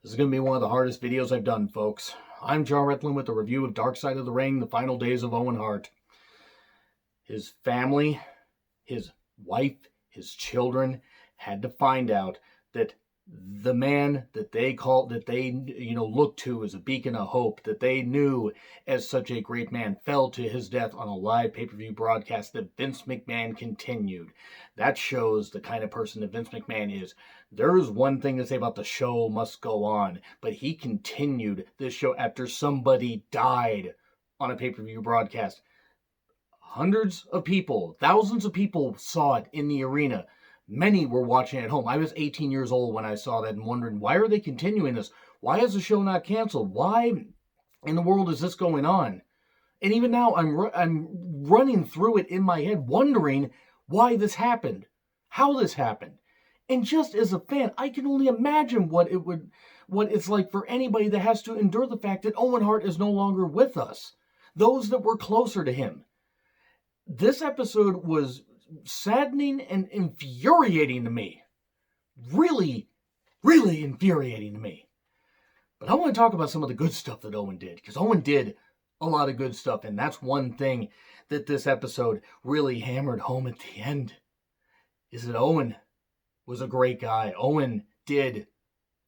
This is going to be one of the hardest videos I've done, folks. I'm John Retlin with a review of Dark Side of the Ring, The Final Days of Owen Hart. His family, his wife, his children had to find out that the man that they looked to as a beacon of hope, that they knew as such a great man, fell to his death on a live pay-per-view broadcast that Vince McMahon continued. That shows the kind of person that Vince McMahon is. There is one thing to say about the show must go on, but he continued this show after somebody died on a pay-per-view broadcast. Hundreds of people, thousands of people saw it in the arena. Many were watching at home. I was 18 years old when I saw that and wondering, why are they continuing this? Why is the show not canceled? Why in the world is this going on? And even now, I'm running through it in my head, wondering why this happened, how this happened. And just as a fan, I can only imagine what it's like for anybody that has to endure the fact that Owen Hart is no longer with us. Those that were closer to him. This episode was saddening and infuriating to me. Really, really infuriating to me. But I want to talk about some of the good stuff that Owen did, because Owen did a lot of good stuff, and that's one thing that this episode really hammered home at the end, is that Owen was a great guy. Owen did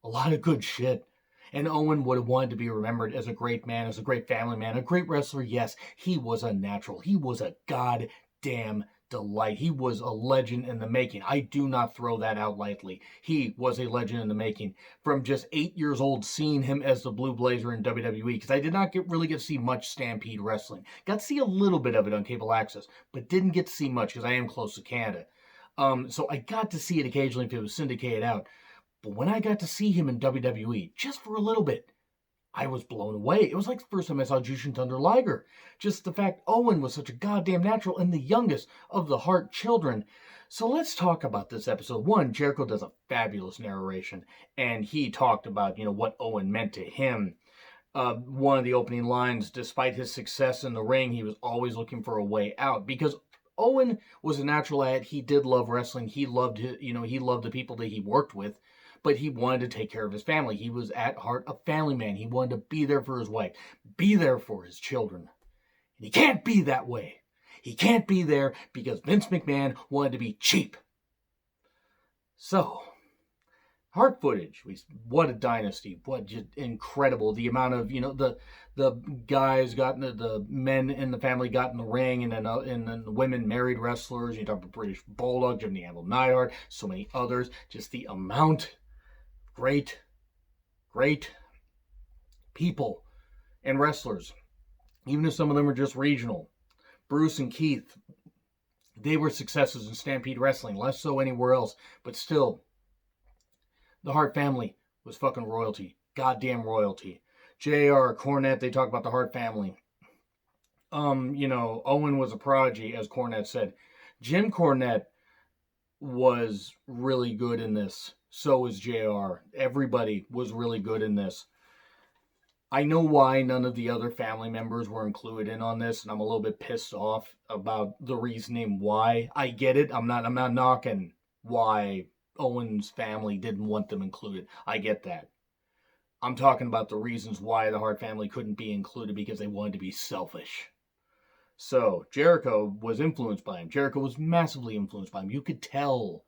a lot of good shit. And Owen would have wanted to be remembered as a great man, as a great family man, a great wrestler. Yes, he was a natural. He was a goddamn delight. He was a legend in the making. I do not throw that out lightly. He was a legend in the making. From just 8 years old, seeing him as the Blue Blazer in WWE, because I did not really get to see much Stampede wrestling. Got to see a little bit of it on cable access, but didn't get to see much because I am close to Canada. So I got to see it occasionally if it was syndicated out. But when I got to see him in WWE, just for a little bit, I was blown away. It was like the first time I saw Jushin Thunder Liger. Just the fact Owen was such a goddamn natural and the youngest of the Hart children. So let's talk about this episode. One, Jericho does a fabulous narration, and he talked about, what Owen meant to him. One of the opening lines, despite his success in the ring, he was always looking for a way out, because Owen was a natural at it. He did love wrestling. He loved he loved the people that he worked with. But he wanted to take care of his family. He was at heart a family man. He wanted to be there for his wife, be there for his children. And he can't be that way. He can't be there because Vince McMahon wanted to be cheap. So, Hart footage. What a dynasty. What just incredible. The amount of, the guys the men in the family got in the ring, and then the women married wrestlers. You talk about British Bulldog, Jim the Anvil Neidhart, so many others. Just the amount. Great people and wrestlers. Even if some of them are just regional. Bruce and Keith, they were successes in Stampede Wrestling, less so anywhere else, but still, the Hart family was fucking royalty. Goddamn royalty. JR, Cornette, they talk about the Hart family. Owen was a prodigy, as Cornette said. Jim Cornette was really good in this. So was JR. Everybody was really good in this. I know why none of the other family members were included in on this, and I'm a little bit pissed off about the reasoning why. I get it. I'm not knocking why Owen's family didn't want them included. I get that. I'm talking about the reasons why the Hart family couldn't be included, because they wanted to be selfish. So, Jericho was influenced by him. Jericho was massively influenced by him. You could tell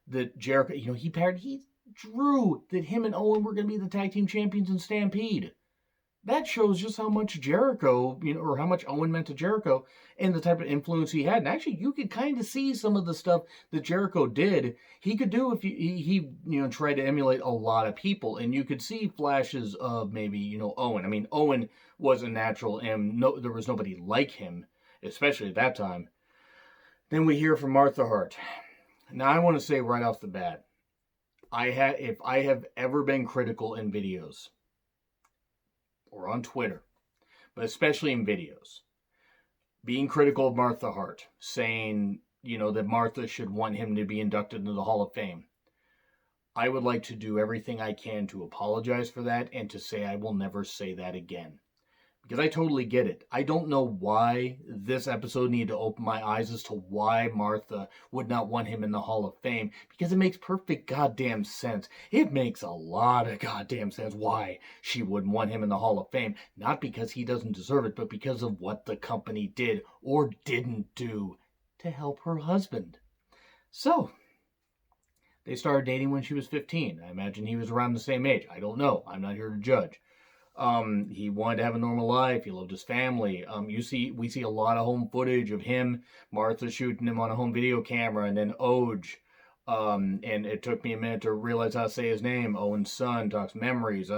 that Jericho, he drew that him and Owen were going to be the tag team champions in Stampede. That shows just how much Jericho, or how much Owen meant to Jericho, and the type of influence he had. And actually, you could kind of see some of the stuff that Jericho did. He could do if he tried to emulate a lot of people, and you could see flashes of maybe Owen. I mean, Owen was a natural, and there was nobody like him, especially at that time. Then we hear from Martha Hart. Now, I want to say right off the bat, if I have ever been critical in videos, or on Twitter, but especially in videos, being critical of Martha Hart, saying, that Martha should want him to be inducted into the Hall of Fame, I would like to do everything I can to apologize for that, and to say I will never say that again. because I totally get it. I don't know why this episode needed to open my eyes as to why Martha would not want him in the Hall of Fame, because it makes perfect goddamn sense. It makes a lot of goddamn sense why she wouldn't want him in the Hall of Fame. Not because he doesn't deserve it, but because of what the company did or didn't do to help her husband. So, they started dating when she was 15. I imagine he was around the same age. I don't know. I'm not here to judge. He wanted to have a normal life. He loved his family. We see a lot of home footage of him, Martha shooting him on a home video camera, and then Oj. And it took me a minute to realize how to say his name. Owen's son talks memories.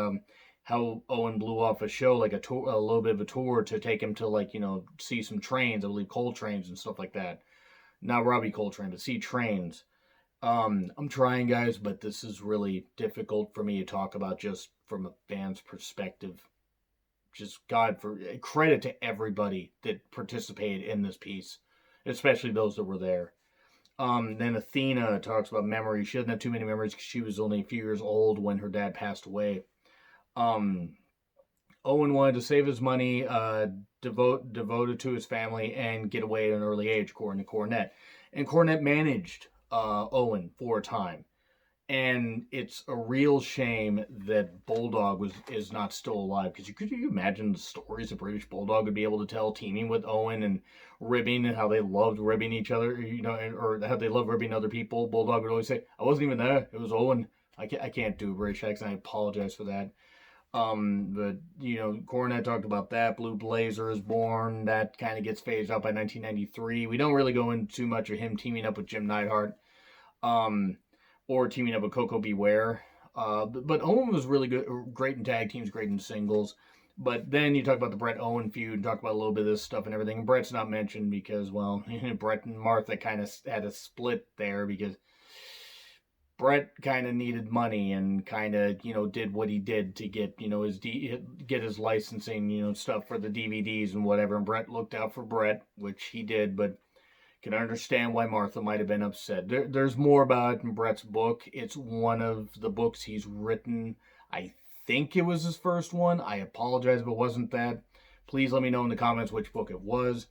How Owen blew off a show, like a tour, a little bit of a tour to take him to, like, see some trains. I believe coal trains and stuff like that. Not Robbie Coltrane, but see trains. I'm trying, guys, but this is really difficult for me to talk about just from a fan's perspective. Just God, for credit to everybody that participated in this piece, especially those that were there. Then Athena talks about memories. She doesn't have too many memories because she was only a few years old when her dad passed away. Owen wanted to save his money, devoted to his family, and get away at an early age, according to Cornette. And Cornette managed Owen for a time. And it's a real shame that Bulldog is not still alive, because could you imagine the stories a British Bulldog would be able to tell, teaming with Owen and ribbing, and how they loved ribbing each other, or how they loved ribbing other people. Bulldog would always say, "I wasn't even there. It was Owen." I can't do a British accent. I apologize for that. But Cornette talked about that. Blue Blazer is born. That kind of gets phased out by 1993. We don't really go into too much of him teaming up with Jim Neidhart. Or teaming up with Coco Beware. But Owen was really good, great in tag teams, great in singles. But then you talk about the Bret Owen feud, talk about a little bit of this stuff and everything. Bret's not mentioned because, well, Bret and Martha kind of had a split there, because Bret kind of needed money and kind of, did what he did to get, get his licensing, stuff for the DVDs and whatever. And Bret looked out for Bret, which he did, but can understand why Martha might have been upset. There's more about it in Bret's book. It's one of the books he's written. I think it was his first one. I apologize if it wasn't that. Please let me know in the comments which book it was.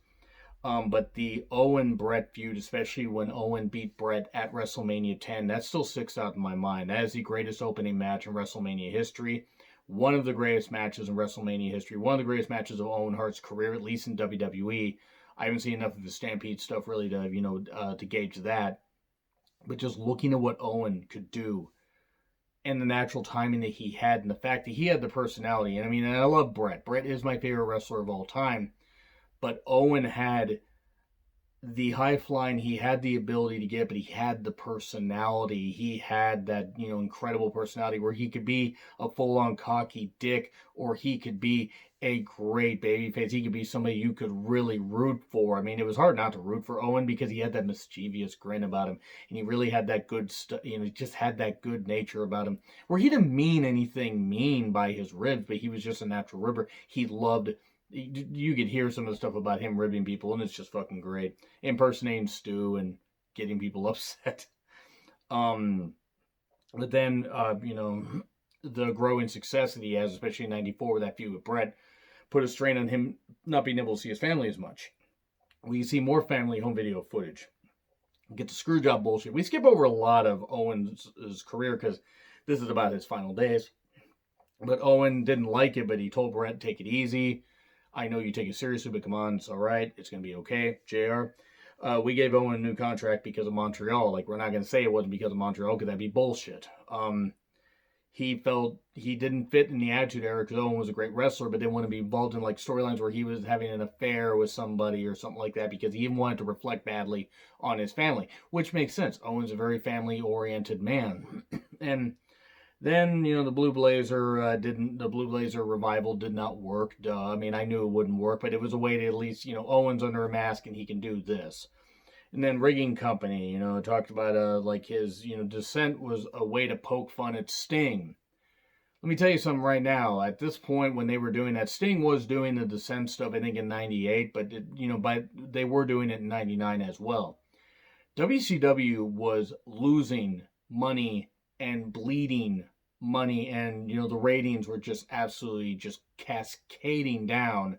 But the Owen-Bret feud, especially when Owen beat Bret at WrestleMania 10, that still sticks out in my mind. That is the greatest opening match in WrestleMania history. One of the greatest matches in WrestleMania history. One of the greatest matches of Owen Hart's career, at least in WWE. I haven't seen enough of the Stampede stuff really to to gauge that. But just looking at what Owen could do, and the natural timing that he had, and the fact that he had the personality. And I love Bret. Bret is my favorite wrestler of all time. But Owen had the high flying, he had the ability to get, but he had the personality. He had that, incredible personality where he could be a full-on cocky dick, or he could be a great babyface. He could be somebody you could really root for. It was hard not to root for Owen because he had that mischievous grin about him, and he really had that good stuff. He just had that good nature about him, where he didn't mean anything mean by his ribs, but he was just a natural ribber. He loved. You could hear some of the stuff about him ribbing people, and it's just fucking great. Impersonating Stu and getting people upset. But then, the growing success that he has, especially in '94 with that feud with Bret, put a strain on him not being able to see his family as much. We see more family home video footage. Get the screw job bullshit. We skip over a lot of Owen's career because this is about his final days. But Owen didn't like it, but he told Bret, take it easy. I know you take it seriously, but come on, it's all right. It's going to be okay, JR. We gave Owen a new contract because of Montreal. Like, we're not going to say it wasn't because of Montreal, because that'd be bullshit. He felt he didn't fit in the Attitude Era because Owen was a great wrestler, but didn't want to be involved in, like, storylines where he was having an affair with somebody or something like that, because he even wanted to reflect badly on his family, which makes sense. Owen's a very family-oriented man. And then, the Blue Blazer the Blue Blazer revival did not work. Duh. I knew it wouldn't work, but it was a way to at least, Owen's under a mask and he can do this. And then Rigging Company, talked about like his, descent was a way to poke fun at Sting. Let me tell you something right now. At this point, when they were doing that, Sting was doing the descent stuff, I think, in '98, but they were doing it in '99 as well. WCW was losing money and bleeding money, and the ratings were just absolutely just cascading down.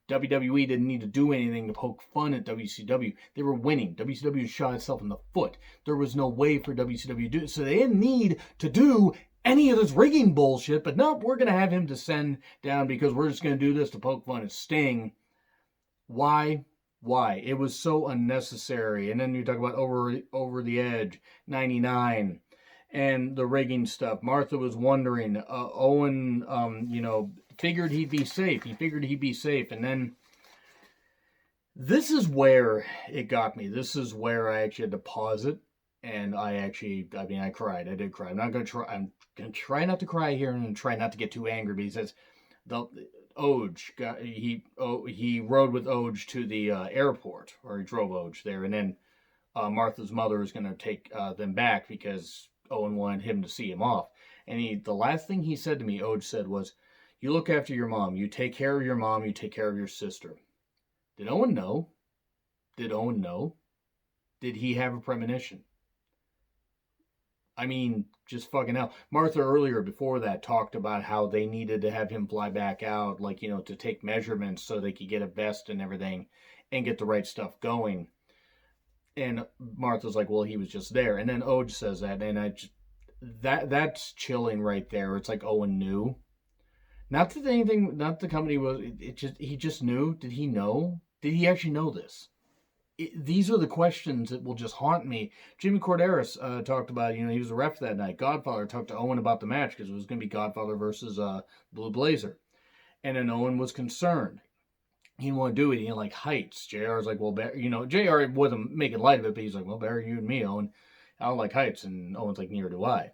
WWE didn't need to do anything to poke fun at WCW. They were winning. WCW shot itself in the foot. There was no way for WCW to do it, so they didn't need to do any of this rigging bullshit. But nope, we're going to have him descend down because we're just going to do this to poke fun at Sting. Why? It was so unnecessary. And then you talk about over the edge, 99, and the rigging stuff. Martha was wondering. Owen, figured he'd be safe. And then this is where it got me. This is where I actually had to pause it. And I cried. I did cry. I'm going to try not to cry here and try not to get too angry. But he says, he rode with Oj to the airport, or he drove Oj there. And then Martha's mother is going to take them back because Owen wanted him to see him off. And the last thing he said to me, Oj said, was, "You look after your mom. You take care of your mom. You take care of your sister." Did Owen know? Did he have a premonition? I mean, just fucking hell. Martha earlier, before that, talked about how they needed to have him fly back out, to take measurements so they could get a vest and everything and get the right stuff going. And Martha's like, well, he was just there. And then Oj says that, and that's chilling right there. It's like Owen knew. Not the company was, he just knew. Did he know? Did he actually know this? These are the questions that will just haunt me. Jimmy Corderas talked about, he was a ref that night. Godfather talked to Owen about the match because it was going to be Godfather versus Blue Blazer. And then Owen was concerned. He didn't want to do it. He didn't like heights. JR was like, well, JR wasn't making light of it, but he's like, well, Barry, you and me, Owen, I don't like heights. And Owen's like, neither do I.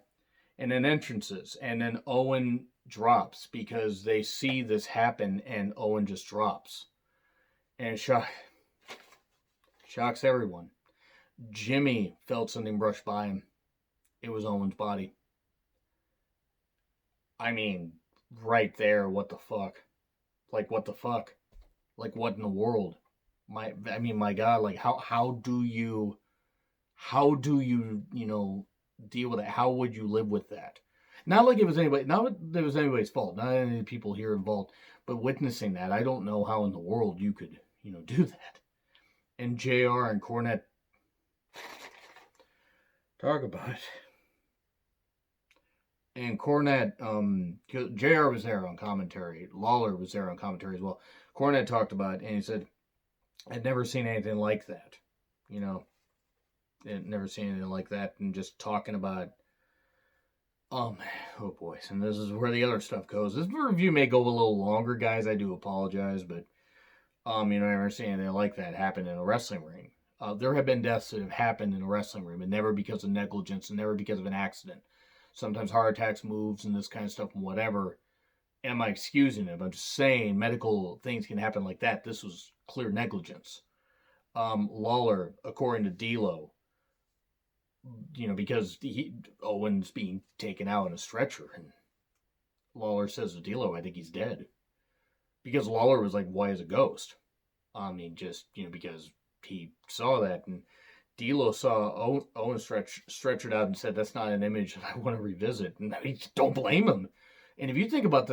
And then entrances. And then Owen drops because they see this happen, and Owen just drops. And shocks everyone. Jimmy felt something brush by him. It was Owen's body. I mean, right there, what the fuck? Like, what the fuck? Like, what in the world? My God, like, how do you, deal with it? How would you live with that? Not that it was anybody's fault, not any people here involved, but witnessing that, I don't know how in the world you could, do that. And JR and Cornette, talk about it. And Cornette, JR was there on commentary. Lawler was there on commentary as well. Cornette talked about it, and he said, I'd never seen anything like that. I'd never seen anything like that. And just talking about, oh boy. And this is where the other stuff goes. This review may go a little longer, guys. I do apologize, but, I've never seen anything like that happen in a wrestling ring. There have been deaths that have happened in a wrestling ring, but never because of negligence and never because of an accident. Sometimes heart attacks, moves, and this kind of stuff and whatever. Am I excusing it? I'm just saying medical things can happen like that. This was clear negligence. Lawler, according to D'Lo, because Owen's being taken out in a stretcher, and Lawler says to D'Lo, I think he's dead. Because Lawler was like white as a ghost. Because he saw that, and D'Lo saw Owen stretch it out and said, that's not an image that I want to revisit. And I don't blame him. And if you think about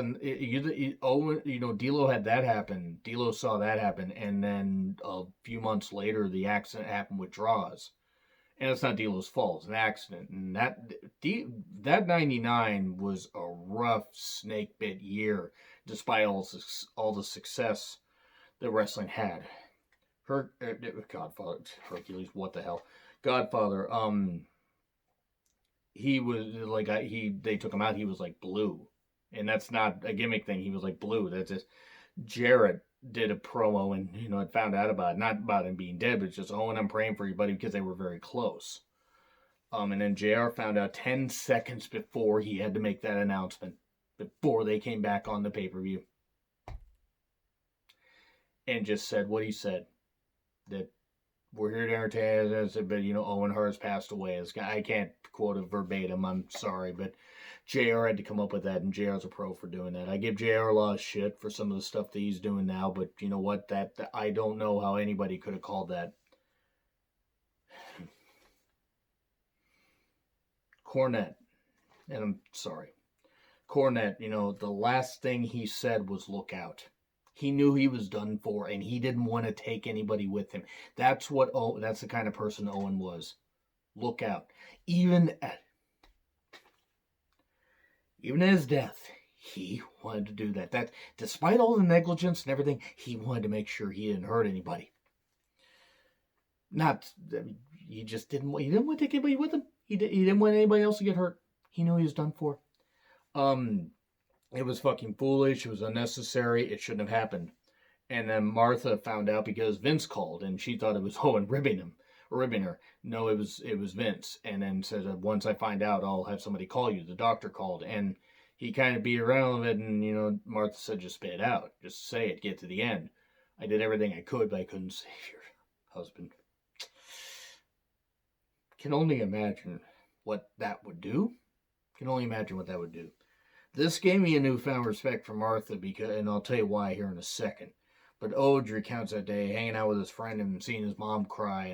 Owen, D'Lo had that happen. D'Lo saw that happen, and then a few months later, the accident happened with Draws. And it's not D'Lo's fault; it's an accident. And that 99 was a rough snake bit year, despite all the success that wrestling had. Godfather, Hercules, what the hell? Godfather, he was like, they took him out, he was like blue. And that's not a gimmick thing, he was like blue. That's just, Jarrett did a promo and, had found out about it. Not about him being dead, but it's just, Owen, I'm praying for you, buddy, because they were very close. And then JR found out 10 seconds before he had to make that announcement, before they came back on the pay-per-view. And just said what he said. That we're here to entertain us, but Owen Hart's passed away. I can't quote it verbatim, I'm sorry, but JR had to come up with that, and JR's a pro for doing that. I give JR a lot of shit for some of the stuff that he's doing now, but you know what? That I don't know how anybody could have called that. Cornette, and I'm sorry. Cornette, the last thing he said was look out. He knew he was done for, and he didn't want to take anybody with him. That's the kind of person Owen was. Look out. Even at his death, he wanted to do that. That despite all the negligence and everything, he wanted to make sure he didn't hurt anybody. He just didn't want to take anybody with him. He didn't want anybody else to get hurt. He knew he was done for. It was fucking foolish. It was unnecessary. It shouldn't have happened. And then Martha found out because Vince called, and she thought it was Owen ribbing her. No, it was Vince. And then said, once I find out, I'll have somebody call you. The doctor called, and he kind of beat around with it, and Martha said, just spit it out. Just say it. Get to the end. I did everything I could, but I couldn't save your husband. Can only imagine what that would do. This gave me a newfound respect for Martha, and I'll tell you why here in a second. But Ode recounts that day hanging out with his friend and seeing his mom cry,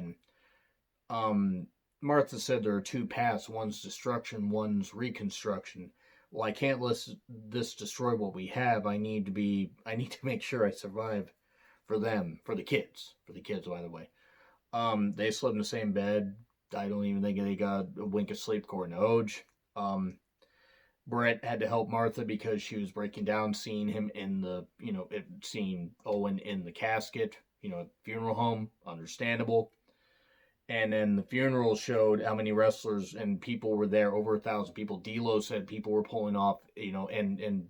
and Martha said there are two paths: one's destruction, one's reconstruction. Well, I can't let this destroy what we have. I need to make sure I survive for them, for the kids, by the way. They slept in the same bed. I don't even think they got a wink of sleep according to Ode. Brett had to help Martha because she was breaking down, seeing him in seeing Owen in the casket, funeral home, understandable. And then the funeral showed how many wrestlers and people were there, over 1,000 people. D'Lo said people were pulling off, and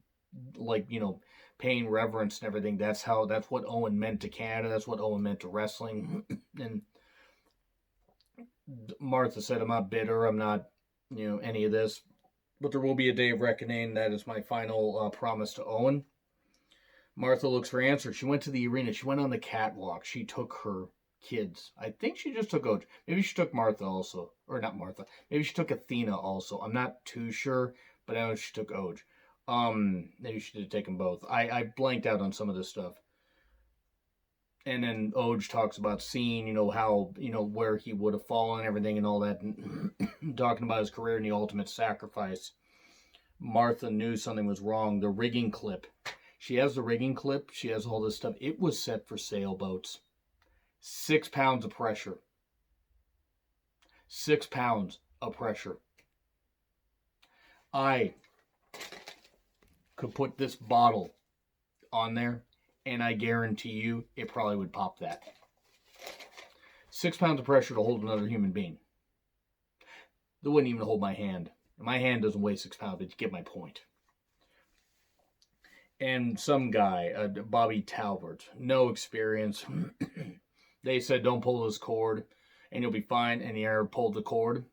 paying reverence and everything. That's what Owen meant to Canada. That's what Owen meant to wrestling. And Martha said, I'm not bitter. I'm not, any of this. But there will be a day of reckoning. That is my final promise to Owen. Martha looks for answers. She went to the arena. She went on the catwalk. She took her kids. I think she just took Ode. Maybe she took Martha also. Or not Martha. Maybe she took Athena also. I'm not too sure. But I know she took Ode. Maybe she did take them both. I blanked out on some of this stuff. And then Ode talks about seeing, how, where he would have fallen and everything and all that. And talking about his career and the ultimate sacrifice. Martha knew something was wrong. The rigging clip. She has the rigging clip. She has all this stuff. It was set for sailboats. 6 pounds of pressure. 6 pounds of pressure. I could put this bottle on there, and I guarantee you it probably would pop that. 6 pounds of pressure to hold another human being. That wouldn't even hold my hand. My hand doesn't weigh 6 pounds, but you get my point. And some guy, Bobby Talbert, no experience. They said, don't pull this cord, and you'll be fine. And he pulled the cord,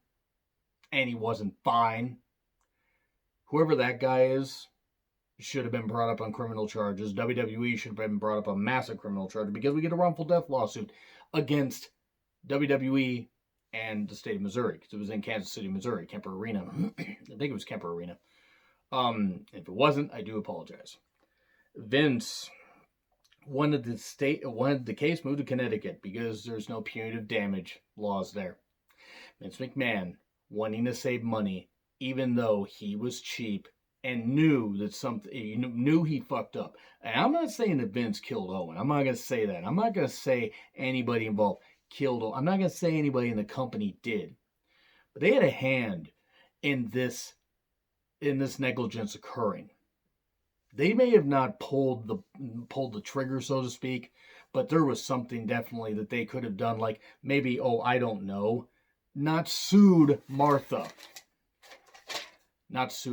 and he wasn't fine. Whoever that guy is should have been brought up on criminal charges. WWE should have been brought up on massive criminal charges because we get a wrongful death lawsuit against WWE and the state of Missouri, because it was in Kansas City, Missouri, Kemper Arena. I think it was Kemper Arena. If it wasn't, I do apologize. Vince wanted the case moved to Connecticut because there's no punitive damage laws there. Vince McMahon wanting to save money, even though he was cheap and knew he fucked up. And I'm not saying that Vince killed Owen. I'm not going to say that. I'm not going to say anybody involved killed Owen. I'm not going to say anybody in the company did. But they had a hand in this negligence occurring. They may have not pulled the trigger, so to speak, but there was something definitely that they could have done, like maybe, I don't know, not sued Martha. That's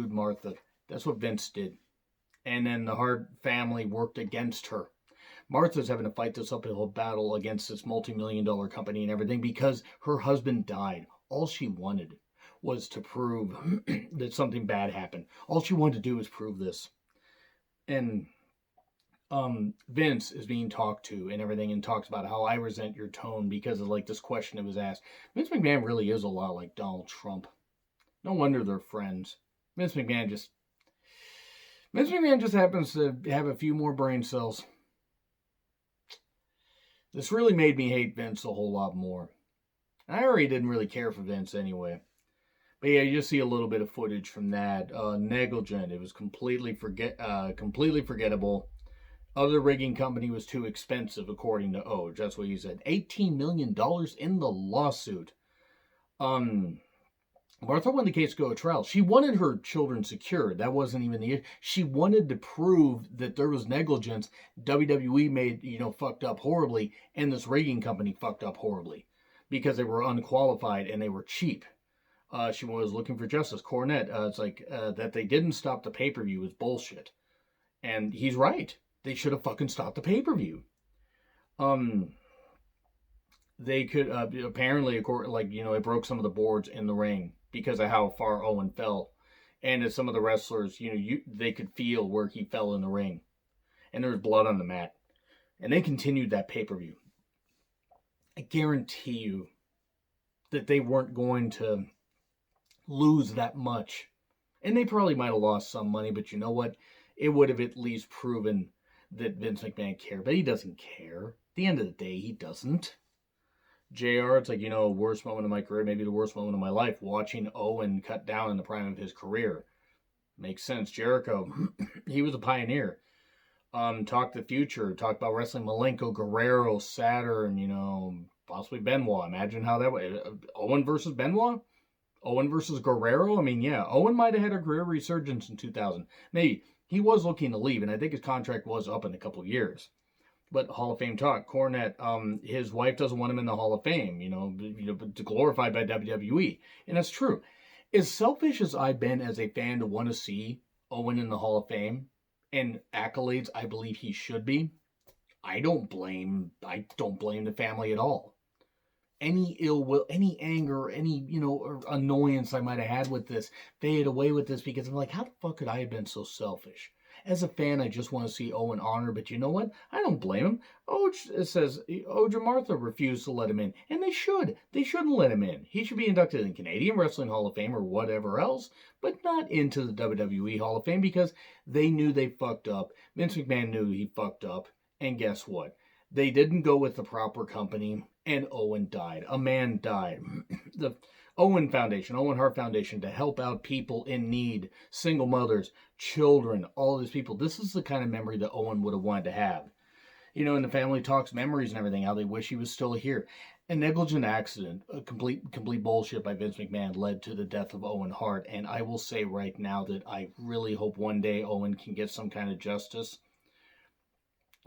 what Vince did. And then the Hart family worked against her. Martha's having to fight this uphill battle against this multi-million-dollar company and everything because her husband died. All she wanted was to prove that something bad happened. All she wanted to do was prove this. And Vince is being talked to and everything, and talks about how I resent your tone because of this question that was asked. Vince McMahon really is a lot like Donald Trump. No wonder they're friends. Vince McMahon just happens to have a few more brain cells. This really made me hate Vince a whole lot more. I already didn't really care for Vince anyway. But yeah, you just see a little bit of footage from that. Negligent. It was completely forgettable. Other rigging company was too expensive, according to Oj. That's what he said. $18 million in the lawsuit. Martha wanted the case to go to trial. She wanted her children secured. That wasn't even the issue. She wanted to prove that there was negligence. WWE made, fucked up horribly, and this rigging company fucked up horribly because they were unqualified and they were cheap. She was looking for justice. Cornette, it's like that they didn't stop the pay-per-view is bullshit. And he's right. They should have fucking stopped the pay-per-view. They could, apparently, it broke some of the boards in the ring because of how far Owen fell. And as some of the wrestlers, they could feel where he fell in the ring. And there was blood on the mat. And they continued that pay-per-view. I guarantee you that they weren't going to lose that much. And they probably might have lost some money, but you know what? It would have at least proven that Vince McMahon cared. But he doesn't care. At the end of the day, he doesn't. JR, it's like, worst moment of my career, maybe the worst moment of my life, watching Owen cut down in the prime of his career. Makes sense. Jericho, he was a pioneer. Talk the future, talk about wrestling Malenko, Guerrero, Saturn, possibly Benoit. Imagine how that would, Owen versus Benoit? Owen versus Guerrero? I mean, yeah, Owen might have had a career resurgence in 2000. Maybe. He was looking to leave, and I think his contract was up in a couple of years. But Hall of Fame talk, Cornette, his wife doesn't want him in the Hall of Fame, glorified by WWE. And that's true. As selfish as I've been as a fan to want to see Owen in the Hall of Fame, and accolades I believe he should be, I don't blame the family at all. Any ill will, any anger, any, annoyance I might have had with this, fade away with this, because I'm like, how the fuck could I have been so selfish? As a fan, I just want to see Owen honored, but you know what? I don't blame him. It says Oj and Martha refused to let him in, and they should. They shouldn't let him in. He should be inducted in Canadian Wrestling Hall of Fame or whatever else, but not into the WWE Hall of Fame because they knew they fucked up. Vince McMahon knew he fucked up, and guess what? They didn't go with the proper company, and Owen died. A man died. The Owen Foundation, Owen Hart Foundation, to help out people in need, single mothers, children, all these people. This is the kind of memory that Owen would have wanted to have. And the family talks memories and everything, how they wish he was still here. A negligent accident, a complete bullshit by Vince McMahon led to the death of Owen Hart. And I will say right now that I really hope one day Owen can get some kind of justice.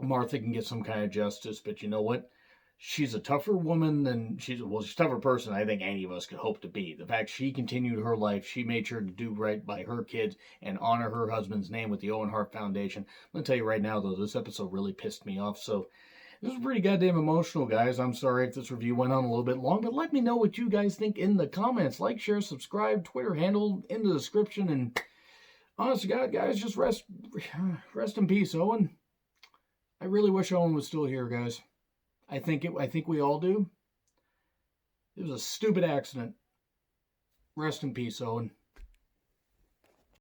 Martha can get some kind of justice, but you know what? She's a tougher woman than she's a tougher person I think any of us could hope to be. The fact she continued her life, she made sure to do right by her kids and honor her husband's name with the Owen Hart Foundation. I'm going to tell you right now, though, this episode really pissed me off. So this was pretty goddamn emotional, guys. I'm sorry if this review went on a little bit long, but let me know what you guys think in the comments. Like, share, subscribe, Twitter handle in the description. And honest to God, guys, just rest in peace, Owen. I really wish Owen was still here, guys. I think we all do. It was a stupid accident. Rest in peace, Owen.